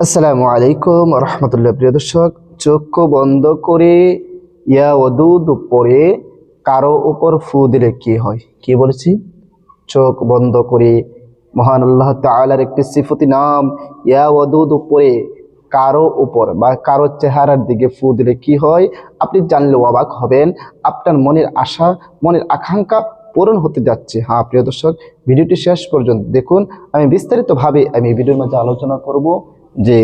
আসসালামু আলাইকুম রহমতুল্লাহ। প্রিয় দর্শক, চক্ষু বন্ধ করে ইয়া ওয়াদুদ পড়ে কারো উপর ফু দিলে কি হয়? কি বলেছি? চোখ বন্ধ করে মহান আল্লাহ তাআলার একটি সিফতি নাম ইয়া ওয়াদুদ পড়ে কারো উপর বা কারো চেহারার দিকে ফু দিলে কি হয় আপনি জানলে অবাক হবেন। আপনার মনের আশা, মনের আকাঙ্ক্ষা পূরণ হতে যাচ্ছে। হ্যাঁ প্রিয় দর্শক, ভিডিওটি শেষ পর্যন্ত দেখুন। আমি বিস্তারিতভাবে এই ভিডিওর মাঝে আলোচনা করব যে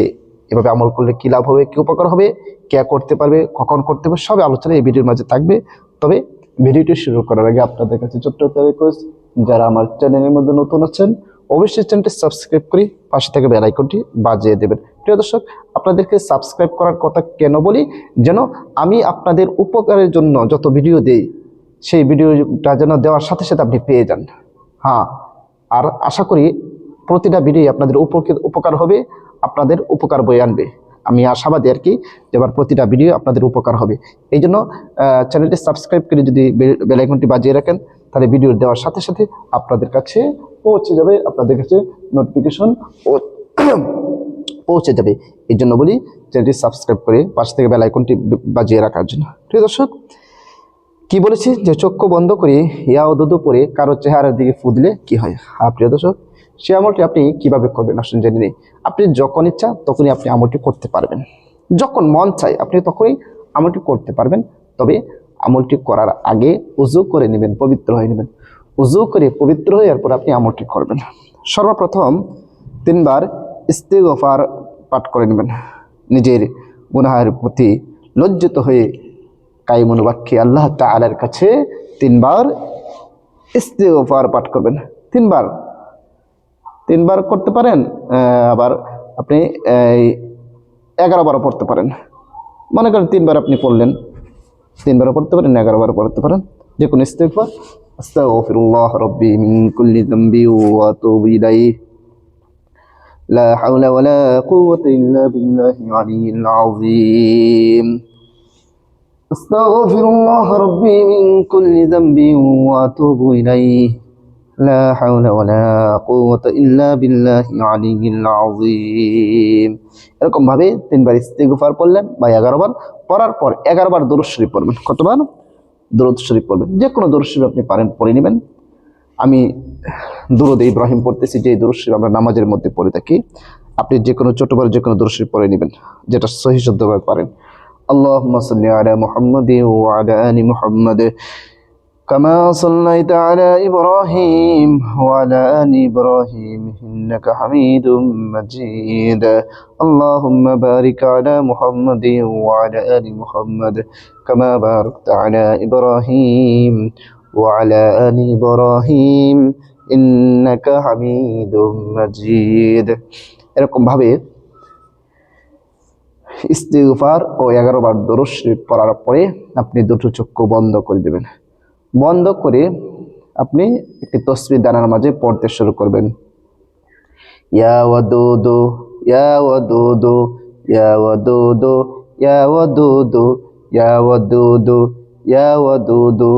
এভাবে আমল করলে কি লাভ হবে, কি উপকার হবে, কে করতে পারবে, কখন করতে হবে, সব আলোচনা এই ভিডিওর মাঝে থাকবে। তবে ভিডিওটি শুরু করার আগে আপনাদের কাছে ছোট্ট একটা রিকোয়েস্ট, যারা আমার চ্যানেলের মধ্যে নতুন আছেন অবশ্যই চ্যানেলটি সাবস্ক্রাইব করে পাশে থেকে বেল আইকনটি বাজিয়ে দেবেন। প্রিয় দর্শক, আপনাদেরকে সাবস্ক্রাইব করার কথা কেন বলি? যেন আমি আপনাদের উপকারের জন্য যত ভিডিও দেই সেই ভিডিওটা যেন দেওয়ার সাথে সাথে আপনি পেয়ে যান। হ্যাঁ, আর আশা করি প্রতিটা ভিডিও আপনাদের উপকার হবে, আপনাদের উপকার বয়ে আনবে। আমি আশাবাদী আর কি যে আমার প্রতিটা ভিডিও আপনাদের উপকার হবে। এই জন্য চ্যানেলটি সাবস্ক্রাইব করে যদি বেল আইকনটি বাজিয়ে রাখেন, তাহলে ভিডিও দেওয়ার সাথে সাথে আপনাদের কাছে পৌঁছে যাবে, আপনাদের কাছে নোটিফিকেশন পৌঁছে যাবে। এই জন্য বলি চ্যানেলটি সাবস্ক্রাইব করে পাশ থেকে বেল আইকনটি বাজিয়ে রাখার জন্য। প্রিয় দর্শক, কি বলেছি যে চক্ষু বন্ধ করে ইয়া ওয়াদুদ পড়ে কারো চেহারার দিকে ফু দিলে কি হয়? হ্যাঁ প্রিয় দর্শক, সে আমলটি আপনি কিভাবে করবেন আসুন জেনে নিই। আপনি যখন ইচ্ছা তখনই আপনি আমলটি করতে পারবেন, যখন মন চায় আপনি তখনই আমলটি করতে পারবেন। তবে আমলটি করার আগে উযু করে নেবেন, পবিত্র হয়ে নেবেন। উযু করে পবিত্র হয়ে এরপর আপনি আমলটি করবেন। সর্বপ্রথম 3 বার ইস্তিগফার পাঠ করে নেবেন। নিজের গুনাহের প্রতি লজ্জিত হয়ে কায়িমুন বাক্যে আল্লাহ তাআলার কাছে 3 বার ইস্তিগফার পাঠ করবেন। 3 বার করতে পারেন, আবার আপনি 11 বার পড়তে পারেন। মনে করেন 3 বার আপনি পড়লেন, 3 বার পড়তে পারেন, 11 বার পড়তে পারেন, যে কোনো ইস্তিগফার। আস্তাগফিরুল্লাহ রাব্বি মিন কুল্লি যামবি ওয়া আতুবু ইলাইহি লা হাওলা ওয়ালা কুওয়াতা ইল্লা বিল্লাহিল আলিয়্যিল আযীম। আস্তাগফিরুল্লাহ রাব্বি মিন কুল্লি যামবি ওয়া আতুবু ইলাইহি লা হাওলা ওয়ালা কুওয়াতা ইল্লা বিল্লাহিল আলিয়্যিল আযীম। এরকম ভাবে 3 বার ইস্তিগফার পড়লেন বা 11 বার। পড়ার পর 11 বার দরুদ শরীফ পড়বেন। কতবার? দরুদ শরীফ পড়বেন, যে কোনো দরুদ শরীফ আপনি পারেন পড়ে নেবেন। আমি দুরূদ ইব্রাহিম পড়তেছি, যে দরুদ শরীফ আমরা নামাজের মধ্যে পড়ে থাকি। আপনি যে কোনো ছোট বড় যে কোনো দরুদ শরীফ পড়ে নেবেন, যেটা সহিহ শুদ্ধভাবে পারেন। আল্লাহুম্মা সাল্লি আলা মুহাম্মাদিন ওয়া আলা আলি মুহাম্মাদ কামা সাল্লাইতা আলা ইব্রাহিম ওয়া আলা আলি ইব্রাহিম ইন্নাকা হামিদুম মাজিদ। আল্লাহুম্মা বারিক আলা মুহাম্মাদিন ওয়া আলা আলি মুহাম্মাদ কামা বারাকতা আলা ইব্রাহিম ওয়া আলা আলি ইব্রাহিম ইন্নাকা হামিদুম মাজিদ। এরকম ভাবে ইস্তিগফার ও 11 বার দরুদ শরীফ পড়ার পরে আপনি দুটো চক্ষু বন্ধ করে দেবেন। বন্ধ করে আপনি একটি তাসবিহ দানার মাঝে পড়তে শুরু করবেন। ইয়া ওয়াদুদু ইয়া ওয়াদুদু ইয়া ওয়াদুদু ইয়া ওয়াদুদু ইয়া ওয়াদুদু ইয়া ওয়াদুদু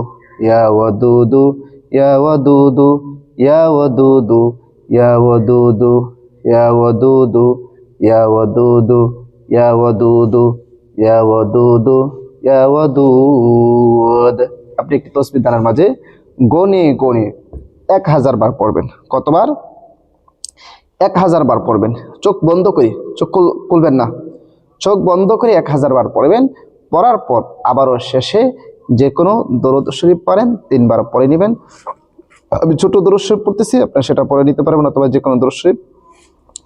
ইয়া ওয়াদুদু ইয়া ওয়াদুদু ইয়া ওয়াদুদু ইয়া ওয়াদুদু ইয়া ওয়াদুদু ইয়া ওয়াদুদু ইয়া ওয়াদুদু ইয়া ওয়াদুদু ইয়া ওয়াদুদ। আপনি একটি তাসবিহ দানার মাঝে গনে গনে 1000 বার পড়বেন। কতবার? 1000 বার পড়বেন। চোখ বন্ধ করে, চোখ খুলবেন না, চোখ বন্ধ করে 1000 বার পড়বেন। পড়ার পর আবারও শেষে যে কোনো দরুদ শরীফ পড়েন 3 বার পড়ে নেবেন। আমি ছোট দরুদ শরীফ পড়তেছি, আপনারা সেটা পড়ে নিতে পারবেন, অথবা যে কোনো দরুদ শরীফ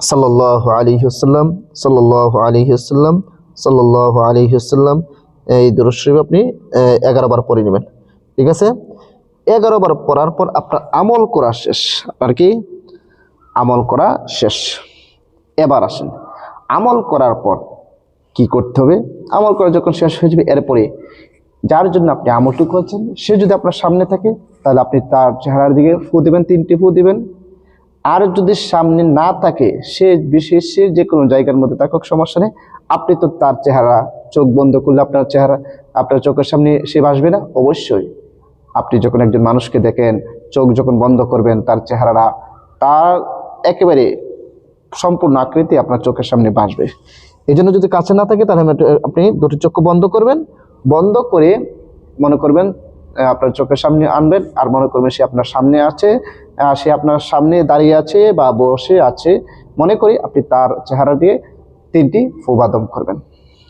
সাল্লাল্লাহু আলাইহি ওয়াসাল্লাম সাল্লাল্লাহু আলাইহি ওয়াসাল্লাম সাল্লাল্লাহু আলাইহি ওয়াসাল্লাম, এই দরুদ শরীফ আপনি 11 বার পড়ে নেবেন। ঠিক আছে? 11 বার পড়ার পর আপনার আমল করা শেষ। আর কি আমল করা শেষ। এবার আসেন আমল করার পর কি করতে হবে। আমল করা যখন শেষ হয়ে যাবে, এরপরে যার জন্য আপনি আমলটি করছেন সে যদি আপনার সামনে থাকে, তাহলে আপনি তার চেহারার দিকে ফু দিবেন, 3টি ফু দিবেন। আর যদি সামনে না থাকে, সে বিশেষের যে কোনো জায়গার মধ্যে থাকুক, সমস্যা নেই। আপনি তো তার চেহারা চোখ বন্ধ করলে আপনার চেহারা আপনার চোখের সামনে সে ভাসবে না। অবশ্যই আপনি যখন একজন মানুষকে দেখেন, চোখ যখন বন্ধ করবেন, তার চেহারাটা তার একেবারে সম্পূর্ণ আকৃতি আপনার চোখের সামনে ভাসবে। এই জন্য যদি কাছে না থাকে তাহলে আপনি দুটি চক্ষু বন্ধ করবেন। বন্ধ করে মনে করবেন আপনার চোখের সামনে আনবেন, আর মনে করবেন সে আপনার সামনে আছে, সে আপনার সামনে দাঁড়িয়ে আছে বা বসে আছে। মনে করি আপনি তার চেহারা দিয়ে 3টি ফুবা দম করবেন।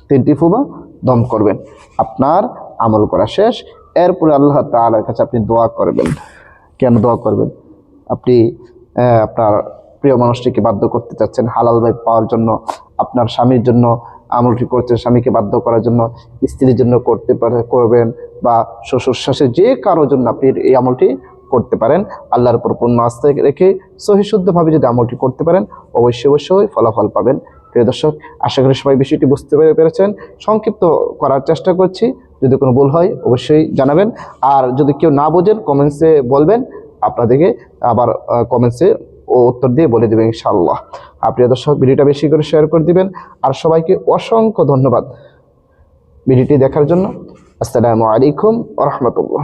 3টি ফুবা দম করবেন, আপনার আমল করা শেষ। এরপরে আল্লাহ তাআলার কাছে আপনি দোয়া করবেন। কেন দোয়া করবেন? আপনি আপনার প্রিয় মানুষটিকে বাধ্য করতে চাচ্ছেন হালাল ভাবে পাওয়ার জন্য, আপনার স্বামীর জন্য আমলটি করছেন, স্বামীকে বাধ্য করার জন্য, স্ত্রীর জন্য করবেন, বা শ্বশুর শাশুড়ি যে কারোর জন্য আপনি এই আমলটি করতে পারেন। আল্লাহর উপর পূর্ণ আস্থা রেখে সহিশুদ্ধভাবে যদি আমলটি করতে পারেন অবশ্যই ফলাফল পাবেন। প্রিয় দর্শক, আশা করি সবাই বিষয়টি বুঝতে পেরেছেন। সংক্ষিপ্ত করার চেষ্টা করছি, যদি কোনো ভুল হয় অবশ্যই জানাবেন। আর যদি কেউ না বোঝেন কমেন্টসে বলবেন, আপনাদেরকে আবার কমেন্টসে উত্তর দিয়ে বলে দেবেন ইনশাআল্লাহ। প্রিয় দর্শক, ভিডিওটা বেশি করে শেয়ার করে দিবেন। আর সবাইকে অসংখ্য ধন্যবাদ ভিডিওটি দেখার জন্য। আসসালামু আলাইকুম ওয়া রাহমাতুল্লাহ।